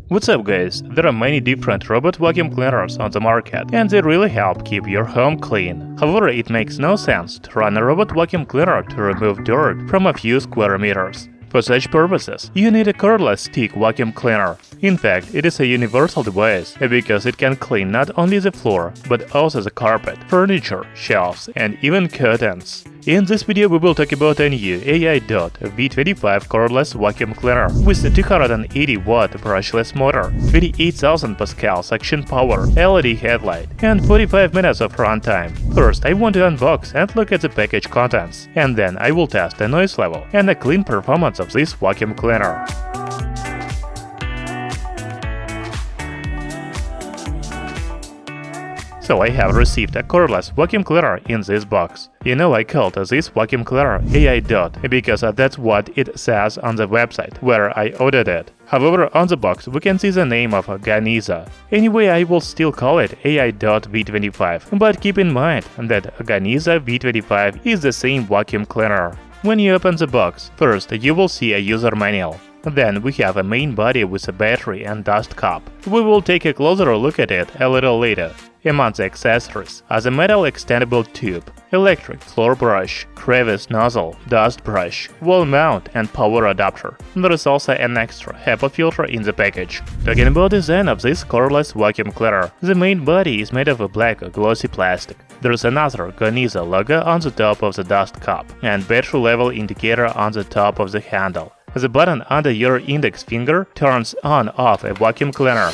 What's up guys, there are many different robot vacuum cleaners on the market and they really help keep your home clean. However, it makes no sense to run a robot vacuum cleaner to remove dirt from a few square meters. For such purposes, you need a cordless stick vacuum cleaner. In fact, it is a universal device because it can clean not only the floor, but also the carpet, furniture, shelves, and even curtains. In this video, we will talk about a new AiDot V25 cordless vacuum cleaner with a 280-watt brushless motor, 28,000 Pascal suction power, LED headlight, and 45 minutes of runtime. First, I want to unbox and look at the package contents, and then I will test the noise level and the clean performance of this vacuum cleaner. So I have received a cordless vacuum cleaner in this box. You know, I called this vacuum cleaner AiDot because that's what it says on the website where I ordered it. However, on the box we can see the name of Ganiza. Anyway, I will still call it AiDot V25, but keep in mind that Ganiza V25 is the same vacuum cleaner. When you open the box, first you will see a user manual. Then we have a main body with a battery and dust cup. We will take a closer look at it a little later. Among the accessories are the metal extendable tube, electric floor brush, crevice nozzle, dust brush, wall mount and power adapter. There is also an extra HEPA filter in the package. Talking about the design of this cordless vacuum cleaner, the main body is made of a black glossy plastic. There is another Ganiza logo on the top of the dust cup and battery level indicator on the top of the handle. The button under your index finger turns on/off a vacuum cleaner,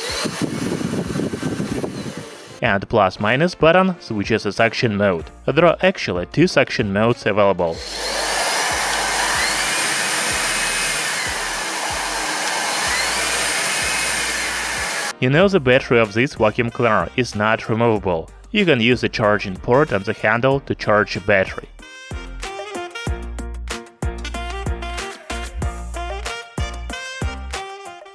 and plus/minus button switches a suction mode. There are actually two suction modes available. You know, the battery of this vacuum cleaner is not removable. You can use the charging port on the handle to charge the battery.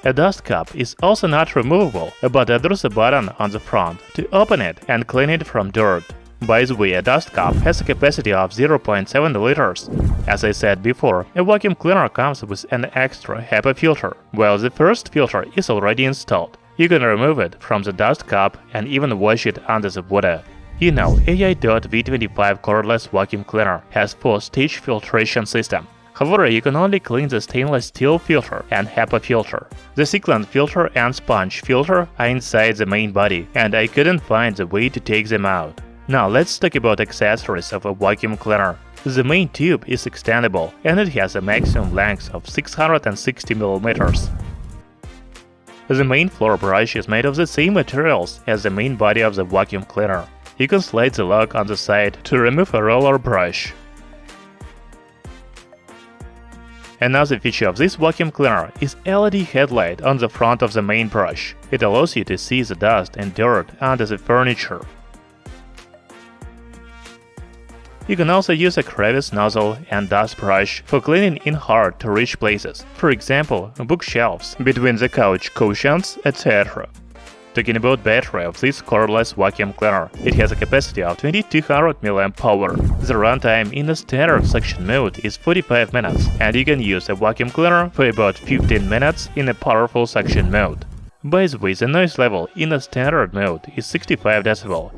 A dust cup is also not removable, but there is a button on the front to open it and clean it from dirt. By the way, a dust cup has a capacity of 0.7 liters. As I said before, a vacuum cleaner comes with an extra HEPA filter, while the first filter is already installed. You can remove it from the dust cup and even wash it under the water. You know, AiDot V25 cordless vacuum cleaner has 4-stage filtration system. However, you can only clean the stainless steel filter and HEPA filter. The cyclone filter and sponge filter are inside the main body, and I couldn't find the way to take them out. Now let's talk about accessories of a vacuum cleaner. The main tube is extendable, and it has a maximum length of 660 mm. The main floor brush is made of the same materials as the main body of the vacuum cleaner. You can slide the lock on the side to remove a roller brush. Another feature of this vacuum cleaner is LED headlight on the front of the main brush. It allows you to see the dust and dirt under the furniture. You can also use a crevice nozzle and dust brush for cleaning in hard-to-reach places, for example, bookshelves, between the couch cushions, etc. Talking about battery of this cordless vacuum cleaner, it has a capacity of 2200 mAh. The runtime in the standard suction mode is 45 minutes, and you can use a vacuum cleaner for about 15 minutes in a powerful suction mode. By the way, the noise level in the standard mode is 65 dB.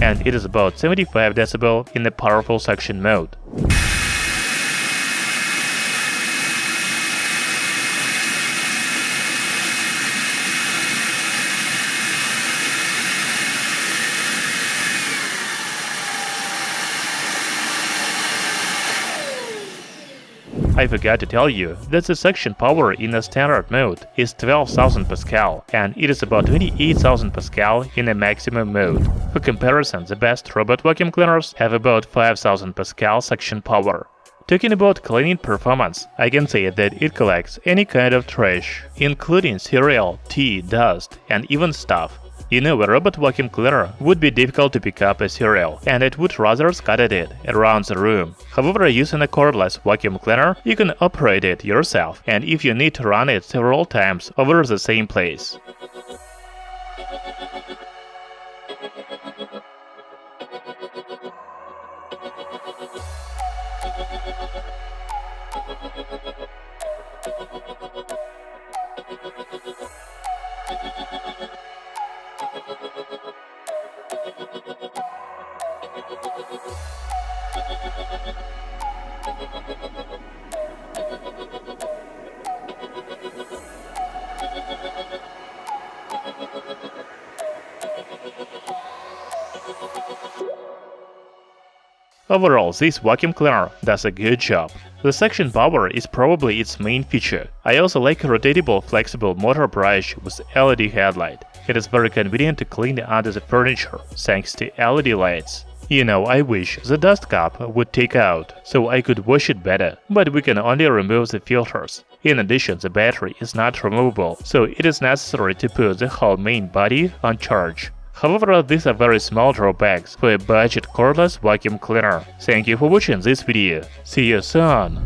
And it is about 75 dB in the powerful suction mode. I forgot to tell you that the suction power in the standard mode is 12,000 Pascal, and it is about 28,000 Pascal in the maximum mode. For comparison, the best robot vacuum cleaners have about 5,000 Pascal suction power. Talking about cleaning performance, I can say that it collects any kind of trash, including cereal, tea, dust, and even stuff. You know, a robot vacuum cleaner would be difficult to pick up a cereal, and it would rather scatter it around the room. However, using a cordless vacuum cleaner, you can operate it yourself, and if you need to run it several times over the same place. Overall, this vacuum cleaner does a good job. The suction power is probably its main feature. I also like a rotatable, flexible motor brush with LED headlight. It is very convenient to clean under the furniture, thanks to LED lights. You know, I wish the dust cap would take out, so I could wash it better, but we can only remove the filters. In addition, the battery is not removable, so it is necessary to put the whole main body on charge. However, these are very small drawbacks for a budget cordless vacuum cleaner. Thank you for watching this video. See you soon!